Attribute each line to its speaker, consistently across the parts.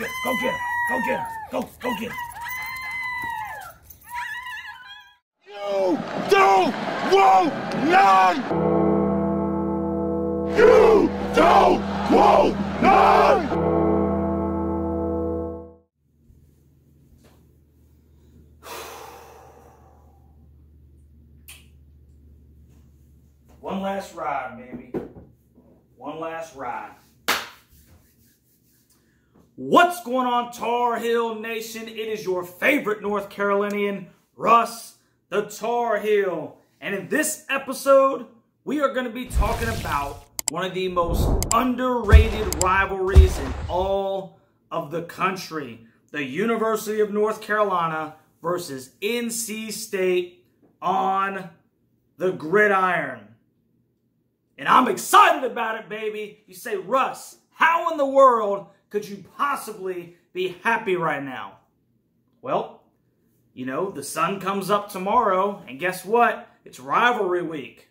Speaker 1: get him. Go get him. Go get him. Go get him. You don't want none! You don't want none! One last ride, baby. One last ride. What's going on, Tar Heel Nation? It is your favorite North Carolinian, Russ, the Tar Heel. And in this episode, we are going to be talking about one of the most underrated rivalries in all of the country. The University of North Carolina versus NC State on the gridiron. And I'm excited about it, baby. You say, Russ, how in the world could you possibly be happy right now? Well, you know, the sun comes up tomorrow, and guess what? It's rivalry week.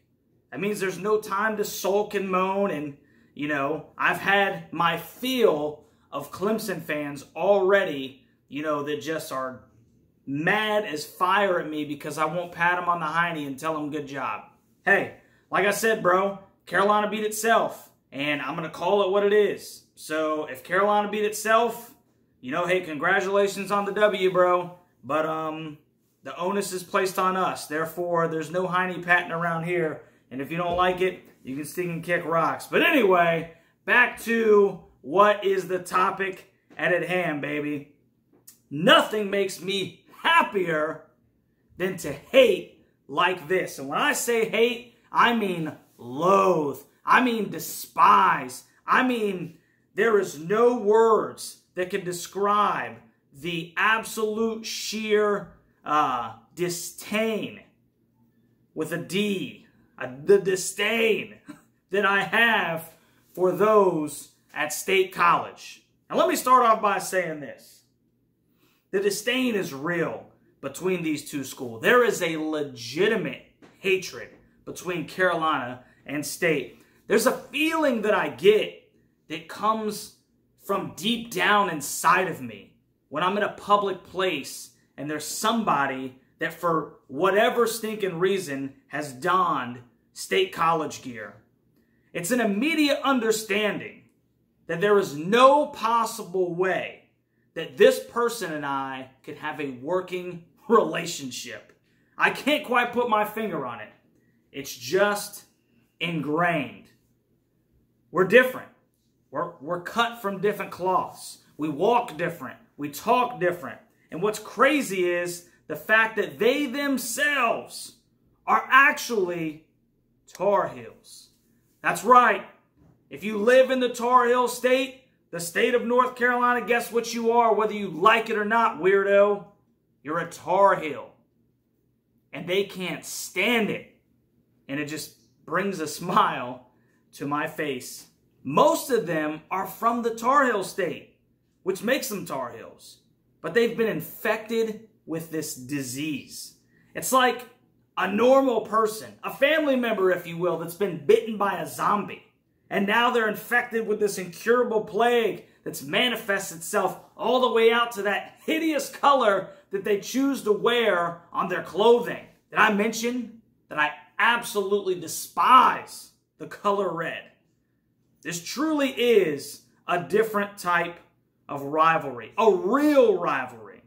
Speaker 1: That means there's no time to sulk and moan, and, you know, I've had my fill of Clemson fans already, you know, that just are mad as fire at me because I won't pat them on the hiney and tell them good job. Hey, like I said, bro, Carolina beat itself, and I'm going to call it what it is. So if Carolina beat itself, you know, hey, congratulations on the W, bro. But the onus is placed on us. Therefore, there's no hiney patting around here. And if you don't like it, you can stick and kick rocks. But anyway, back to what is the topic at hand, baby. Nothing makes me happier than to hate like this. And when I say hate, I mean loathe. I mean despise. I mean there is no words that can describe the absolute sheer disdain with a D, the disdain that I have for those at State College. And let me start off by saying this. The disdain is real between these two schools. There is a legitimate hatred between Carolina and State. There's a feeling that I get that comes from deep down inside of me when I'm in a public place and there's somebody that for whatever stinking reason has donned State College gear. It's an immediate understanding that there is no possible way that this person and I could have a working relationship. I can't quite put my finger on it. It's just ingrained. We're different. We're cut from different cloths. We walk different. We talk different. And what's crazy is the fact that they themselves are actually Tar Heels. That's right. If you live in the Tar Heel state, the state of North Carolina, guess what you are, whether you like it or not, weirdo? You're a Tar Heel. And they can't stand it. And it just brings a smile to my face. Most of them are from the Tar Heel state, which makes them Tar Heels. But they've been infected with this disease. It's like a normal person, a family member, if you will, that's been bitten by a zombie. And now they're infected with this incurable plague that's manifests itself all the way out to that hideous color that they choose to wear on their clothing. Did I mention that I absolutely despise the color red? This truly is a different type of rivalry, a real rivalry.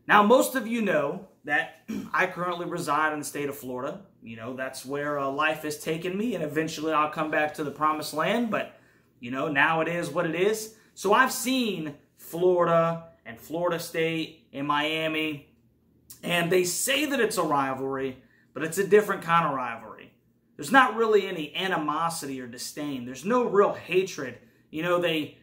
Speaker 1: Now, most of you know that I currently reside in the state of Florida. You know, that's where life has taken me, and eventually I'll come back to the promised land, but, you know, now it is what it is. So I've seen Florida and Florida State and Miami, and they say that it's a rivalry, but it's a different kind of rivalry. There's not really any animosity or disdain. There's no real hatred. You know, they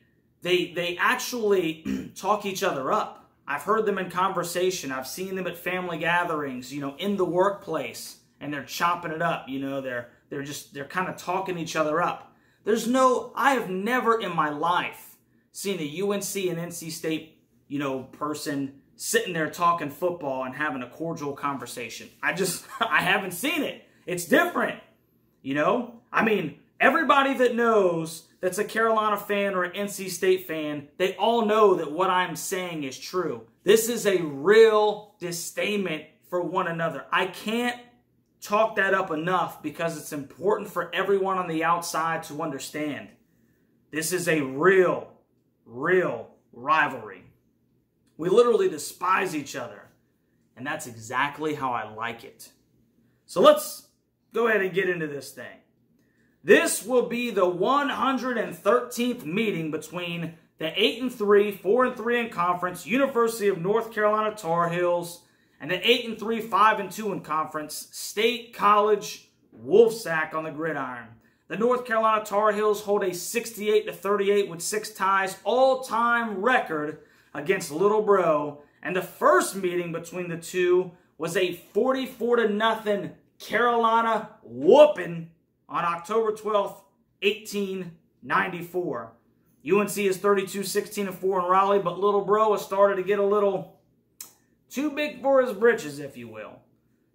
Speaker 1: actually talk each other up. I've heard them in conversation. I've seen them at family gatherings, you know, in the workplace, and they're chopping it up. You know, they're kind of talking each other up. I have never in my life seen a UNC and NC State, you know, person sitting there talking football and having a cordial conversation. I haven't seen it. It's different. You know, I mean, everybody that knows that's a Carolina fan or an NC State fan, they all know that what I'm saying is true. This is a real disdainment for one another. I can't talk that up enough because it's important for everyone on the outside to understand. This is a real rivalry. We literally despise each other, and that's exactly how I like it. So let's go ahead and get into this thing. This will be the 113th meeting between the 8-3, 4-3 in conference University of North Carolina Tar Heels and the 8-3, 5-2 in conference State College Wolfsack on the gridiron. The North Carolina Tar Heels hold a 68-38 with 6 ties all-time record against Little Bro, and the first meeting between the two was a 44-0 Carolina whooping on October 12th, 1894. UNC is 32-16-4 in Raleigh, but Little Bro has started to get a little too big for his britches, if you will.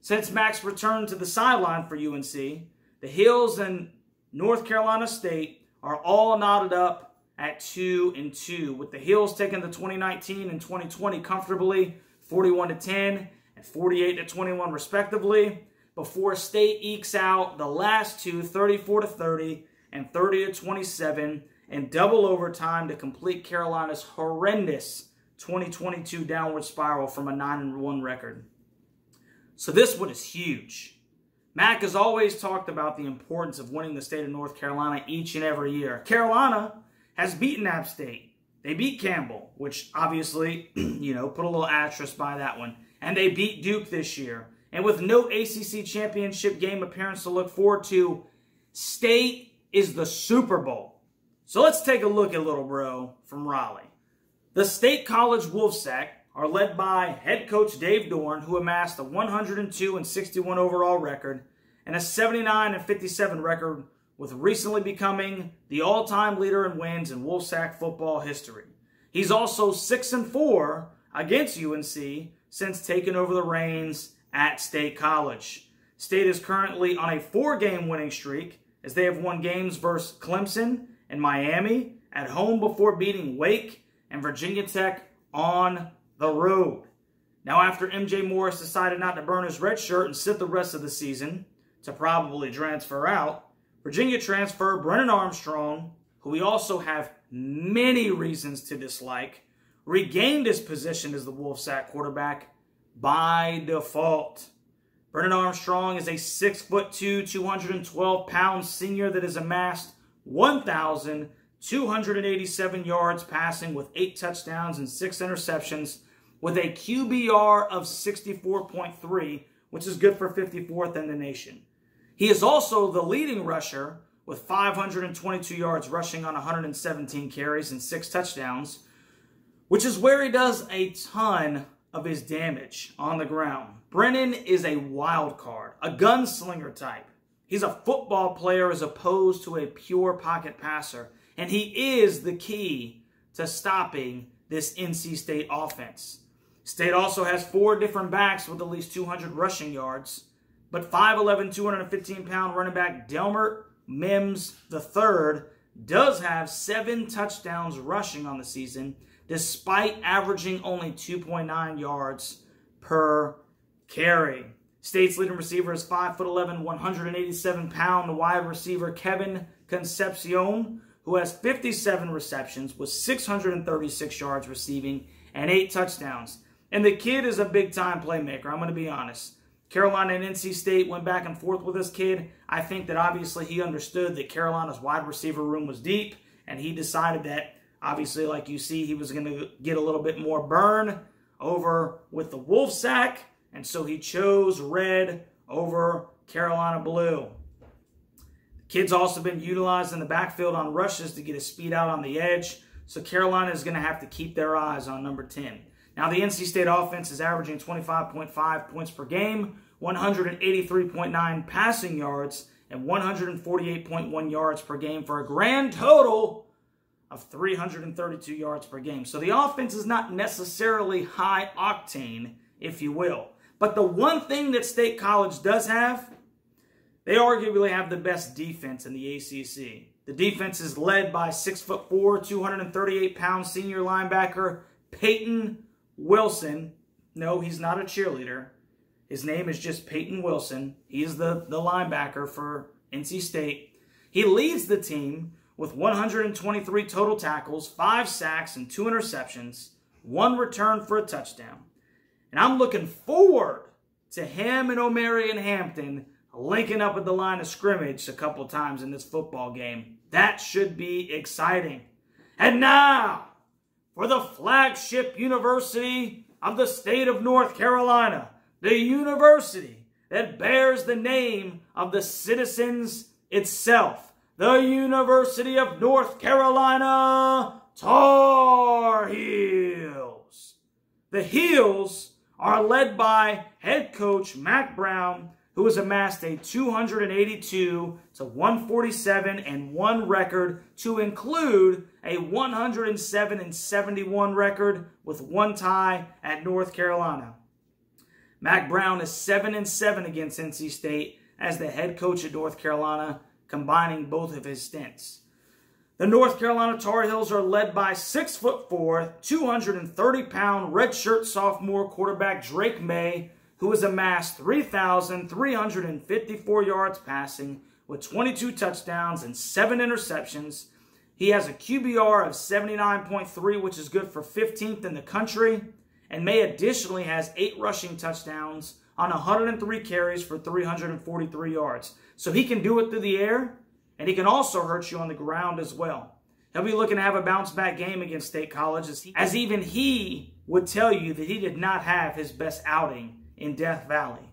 Speaker 1: Since Max returned to the sideline for UNC, the Heels and North Carolina State are all knotted up at 2-2, with the Heels taking the 2019 and 2020 comfortably, 41-10 and 48-21 respectively, before State ekes out the last two, 34-30 and 30-27, in double overtime to complete Carolina's horrendous 2022 downward spiral from a 9-1 record. So this one is huge. Mac has always talked about the importance of winning the state of North Carolina each and every year. Carolina has beaten App State. They beat Campbell, which obviously, put a little asterisk by that one. And they beat Duke this year. And with no ACC championship game appearance to look forward to, State is the Super Bowl. So let's take a look at Little Bro from Raleigh. The State College Wolfsack are led by head coach Dave Dorn, who amassed a 102-61 overall record and a 79-57 record, with recently becoming the all-time leader in wins in Wolfsack football history. He's also 6-4 against UNC since taking over the reins at State College. State is currently on a 4-game winning streak, as they have won games versus Clemson and Miami at home before beating Wake and Virginia Tech on the road. Now, after MJ Morris decided not to burn his red shirt and sit the rest of the season to probably transfer out, Virginia transfer Brennan Armstrong, who we also have many reasons to dislike, regained his position as the Wolfsack quarterback by default. Brennan Armstrong is a 6'2", 212-pound senior that has amassed 1,287 yards passing with 8 touchdowns and 6 interceptions, with a QBR of 64.3, which is good for 54th in the nation. He is also the leading rusher with 522 yards rushing on 117 carries and 6 touchdowns, which is where he does a ton of his damage on the ground. Brennan is a wild card, a gunslinger type. He's a football player as opposed to a pure pocket passer, and he is the key to stopping this NC State offense. State also has 4 different backs with at least 200 rushing yards, but 5'11", 215-pound running back Delmert Mims III does have 7 touchdowns rushing on the season, despite averaging only 2.9 yards per carry. State's leading receiver is 5'11", 187-pound wide receiver Kevin Concepcion, who has 57 receptions with 636 yards receiving and 8 touchdowns. And the kid is a big-time playmaker, I'm going to be honest. Carolina and NC State went back and forth with this kid. I think that obviously he understood that Carolina's wide receiver room was deep, and he decided that, obviously, like you see, he was going to get a little bit more burn over with the Wolfsack, and so he chose red over Carolina blue. The kid's also been utilized in the backfield on rushes to get his speed out on the edge, so Carolina is going to have to keep their eyes on number 10. Now, the NC State offense is averaging 25.5 points per game, 183.9 passing yards, and 148.1 yards per game for a grand total of 332 yards per game. So the offense is not necessarily high octane, if you will. But the one thing that State College does have, they arguably have the best defense in the ACC. The defense is led by 6'4", 238-pound senior linebacker Peyton Wilson. No, he's not a cheerleader. His name is just Peyton Wilson. He is the linebacker for NC State. He leads the team with 123 total tackles, 5 sacks, and 2 interceptions, 1 return for a touchdown. And I'm looking forward to him and Omarion Hampton linking up at the line of scrimmage a couple times in this football game. That should be exciting. And now, for the flagship university of the state of North Carolina, the university that bears the name of the citizens itself, the University of North Carolina Tar Heels. The Heels are led by head coach Mack Brown, who has amassed a 282-147-1 record to include a 107-71 record with 1 tie at North Carolina. Mack Brown is 7-7 against NC State as the head coach at North Carolina, combining both of his stints. The North Carolina Tar Heels are led by 6'4", 230-pound redshirt sophomore quarterback Drake May, who has amassed 3,354 yards passing with 22 touchdowns and 7 interceptions. He has a QBR of 79.3, which is good for 15th in the country. And May additionally has 8 rushing touchdowns on 103 carries for 343 yards. So he can do it through the air, and he can also hurt you on the ground as well. He'll be looking to have a bounce-back game against State College, as even he would tell you that he did not have his best outing in Death Valley.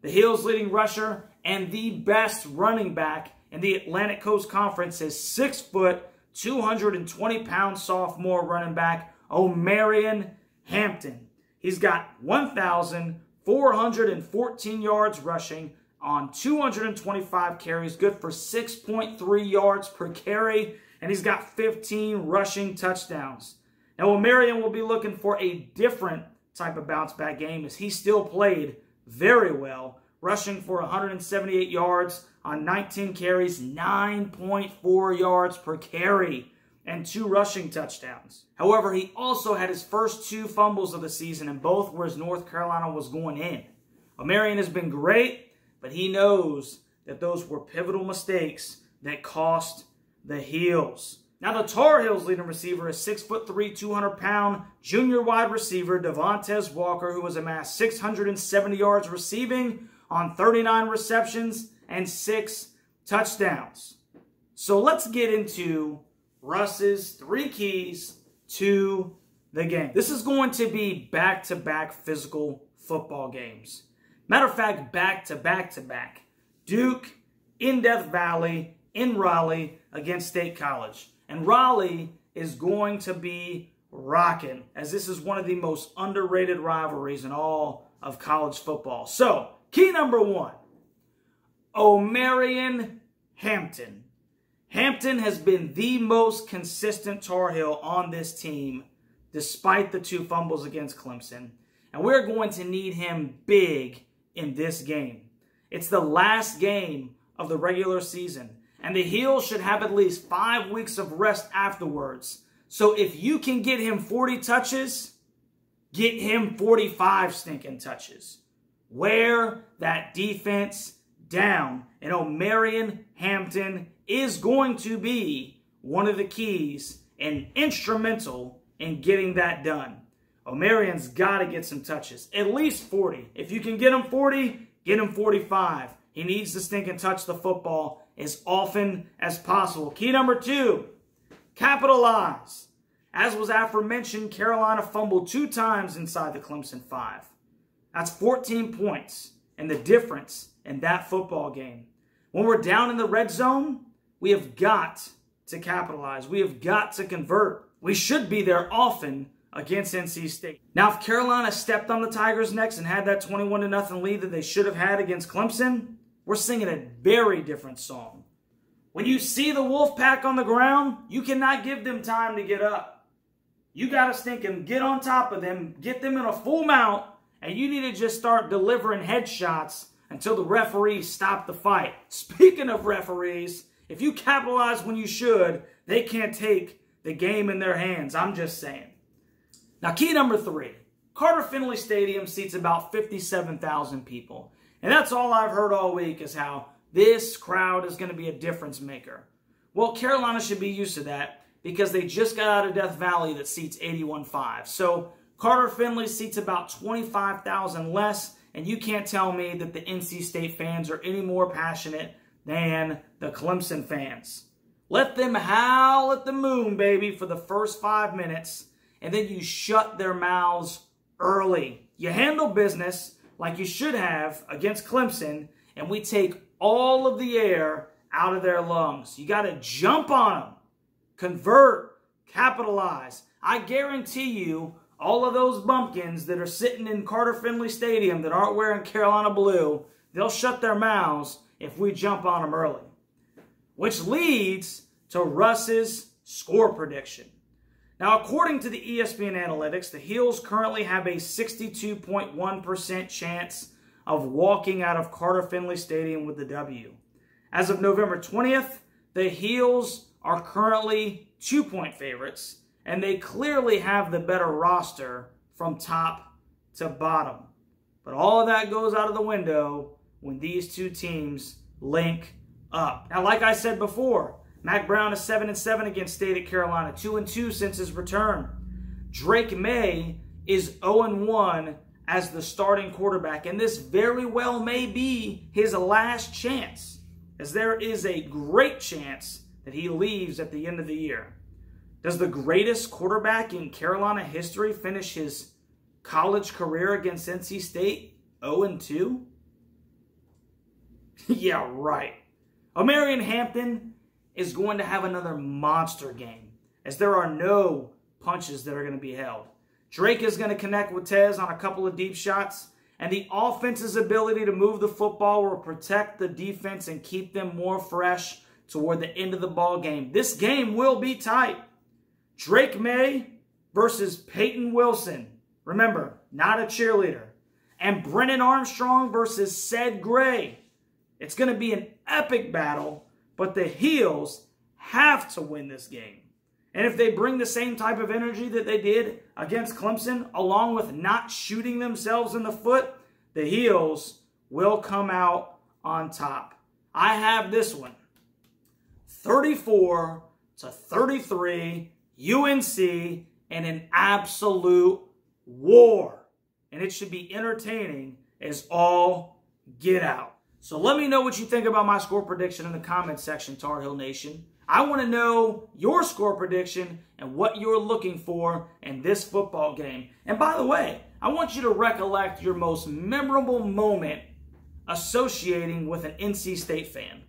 Speaker 1: The Heels' leading rusher and the best running back in the Atlantic Coast Conference is 6', 220-pound sophomore running back Omarion Hampton. He's got 1,414 yards rushing on 225 carries, good for 6.3 yards per carry, and he's got 15 rushing touchdowns. Now, Omarion will be looking for a different type of bounce-back game as he still played very well, rushing for 178 yards on 19 carries, 9.4 yards per carry, and 2 rushing touchdowns. However, he also had his first 2 fumbles of the season, and both were as North Carolina was going in. Omarion has been great, but he knows that those were pivotal mistakes that cost the Heels. Now, the Tar Heels' leading receiver is 6'3", 200-pound junior wide receiver Devontae Walker, who has amassed 670 yards receiving on 39 receptions and 6 touchdowns. So let's get into Russ's 3 keys to the game. This is going to be back-to-back physical football games. Matter of fact, back-to-back. Duke in Death Valley, in Raleigh against State College. And Raleigh is going to be rocking, as this is one of the most underrated rivalries in all of college football. So, key number 1, Omarion Hampton. Hampton has been the most consistent Tar Heel on this team, despite the 2 fumbles against Clemson. And we're going to need him big in this game. It's the last game of the regular season, and the Heels should have at least 5 weeks of rest afterwards. So if you can get him 40 touches, get him 45 stinking touches. Wear that defense down. And Omarion Hampton is going to be one of the keys and instrumental in getting that done. Omarion's got to get some touches, at least 40. If you can get him 40, get him 45. He needs to stink and touch the football as often as possible. Key number 2, capitalize. As was aforementioned, Carolina fumbled 2 times inside the Clemson 5. That's 14 points and the difference in that football game. When we're down in the red zone, we have got to capitalize. We have got to convert. We should be there often against NC State. Now, if Carolina stepped on the Tigers' necks and had that 21-0 lead that they should have had against Clemson, we're singing a very different song. When you see the Wolfpack on the ground, you cannot give them time to get up. You got to stink and get on top of them, get them in a full mount, and you need to just start delivering headshots until the referees stop the fight. Speaking of referees, If you capitalize when you should, they can't take the game in their hands. I'm just saying. Now, key number 3. Carter-Finley Stadium seats about 57,000 people. And that's all I've heard all week is how this crowd is going to be a difference maker. Well, Carolina should be used to that because they just got out of Death Valley that seats 81,500. So Carter-Finley seats about 25,000 less, and you can't tell me that the NC State fans are any more passionate than the Clemson fans. Let them howl at the moon, baby, for the first 5 minutes, and then you shut their mouths early. You handle business like you should have against Clemson, and we take all of the air out of their lungs. You got to jump on them, convert, capitalize. I guarantee you all of those bumpkins that are sitting in Carter-Finley Stadium that aren't wearing Carolina blue, they'll shut their mouths if we jump on them early. Which leads to Russ's score prediction. Now, according to the ESPN analytics, the Heels currently have a 62.1% chance of walking out of Carter-Finley Stadium with the W. As of November 20th, the Heels are currently 2-point favorites, and they clearly have the better roster from top to bottom. But all of that goes out of the window when these two teams link up. Now, like I said before, Mack Brown is 7-7 against State of Carolina, 2-2 since his return. Drake May is 0-1 as the starting quarterback, and this very well may be his last chance, as there is a great chance that he leaves at the end of the year. Does the greatest quarterback in Carolina history finish his college career against NC State 0-2? Yeah, right. Omarion Hampton is going to have another monster game, as there are no punches that are going to be held. Drake is going to connect with Tez on a couple of deep shots, and the offense's ability to move the football will protect the defense and keep them more fresh toward the end of the ball game. This game will be tight. Drake May versus Peyton Wilson. Remember, not a cheerleader. And Brennan Armstrong versus Ced Gray. It's going to be an epic battle, but the Heels have to win this game. And if they bring the same type of energy that they did against Clemson, along with not shooting themselves in the foot, the Heels will come out on top. I have this one. 34-33, UNC in an absolute war. And it should be entertaining as all get out. So let me know what you think about my score prediction in the comments section, Tar Heel Nation. I want to know your score prediction and what you're looking for in this football game. And by the way, I want you to recollect your most memorable moment associating with an NC State fan.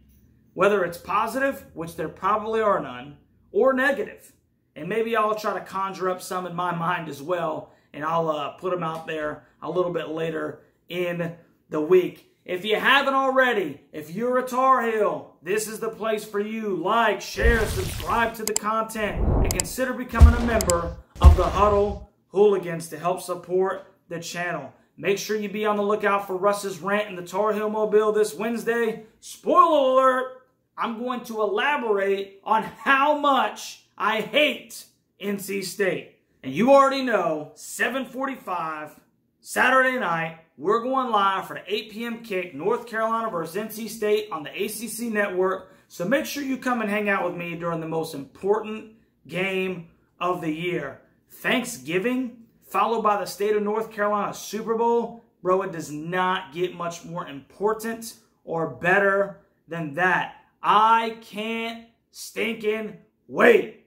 Speaker 1: Whether it's positive, which there probably are none, or negative. And maybe I'll try to conjure up some in my mind as well, and I'll put them out there a little bit later in the week. If you haven't already, if you're a Tar Heel, this is the place for you. Like, share, subscribe to the content, and consider becoming a member of the Huddle Hooligans to help support the channel. Make sure you be on the lookout for Russ's rant in the Tar Heel Mobile this Wednesday. Spoiler alert, I'm going to elaborate on how much I hate NC State. And you already know, 7:45, Saturday night, we're going live for the 8 p.m. kick, North Carolina versus NC State on the ACC Network. So make sure you come and hang out with me during the most important game of the year. Thanksgiving, followed by the State of North Carolina Super Bowl. Bro, it does not get much more important or better than that. I can't stinking wait.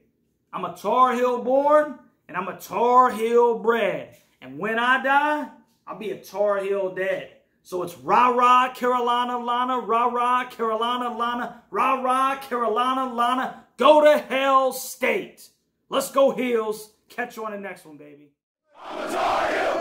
Speaker 1: I'm a Tar Heel born, and I'm a Tar Heel bred. And when I die, I'll be a Tar Heel dead. So it's rah-rah, Carolina, Lana, rah-rah, Carolina, Lana, rah-rah, Carolina, Lana. Go to hell, State. Let's go Heels. Catch you on the next one, baby. I'm a Tar Heel.